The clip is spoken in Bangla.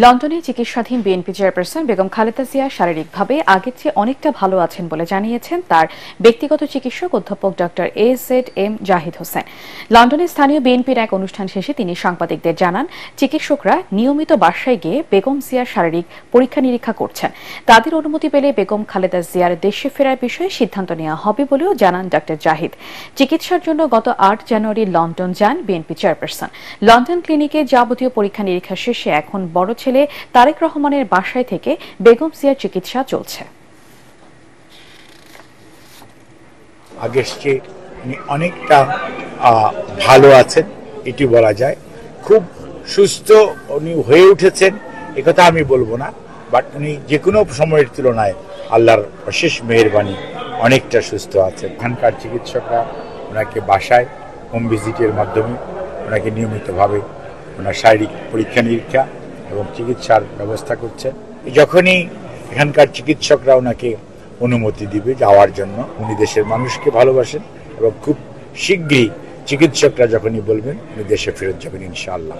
লন্ডনে চিকিৎসাধীন বিএনপি চেয়ারপারসন বেগম খালেদা জিয়া শারীরিকভাবে আগের চেয়ে অনেকটা ভালো আছেন বলে জানিয়েছেন তার ব্যক্তিগত চিকিৎসক অধ্যাপক ডক্টর AZM জাহিদ হোসেন। লন্ডনের স্থানীয় বিএনপির এক অনুষ্ঠান শেষে তিনি সাংবাদিকদের জানান, চিকিৎসকরা নিয়মিত বাসায় গিয়ে বেগম জিয়ার শারীরিক পরীক্ষা নিরীক্ষা করছেন। তাদের অনুমতি পেলে বেগম খালেদা জিয়ার দেশে ফেরার বিষয়ে সিদ্ধান্ত নেওয়া হবে বলেও জানান ডক্টর জাহিদ। চিকিৎসার জন্য গত 8 জানুয়ারি লন্ডন যান বিএনপি চেয়ারপারসন। লন্ডন ক্লিনিকে যাবতীয় পরীক্ষা নিরীক্ষা শেষে এখন বড় ছেলে তারেক রহমানের বাসায় থেকে বেগম জিয়ার চিকিৎসা চলছে। আগের চেয়ে উনি অনেকটা ভালো আছেন এটি বলা যায়। খুব সুস্থ উনি হয়ে উঠেছেন একথা আমি বলবো না, বাট উনি যে কোনো সময়ের তুলনায় আল্লাহর অশেষ মেহেরবানি অনেকটা সুস্থ আছেন। এখানকার চিকিৎসকরা ওনাকে বাসায় হোম ভিজিটের মাধ্যমে ওনাকে নিয়মিতভাবে ওনার শারীরিক পরীক্ষা নিরীক্ষা এবং চিকিৎসার ব্যবস্থা করছে। যখনই এখানকার চিকিৎসকরা ওনাকে অনুমতি দিবে যাওয়ার জন্য, উনি দেশের মানুষকে ভালোবাসেন এবং খুব শীঘ্রই চিকিৎসকরা যখনই বলবেন উনি দেশে ফেরত যাবেন ইনশাআল্লাহ।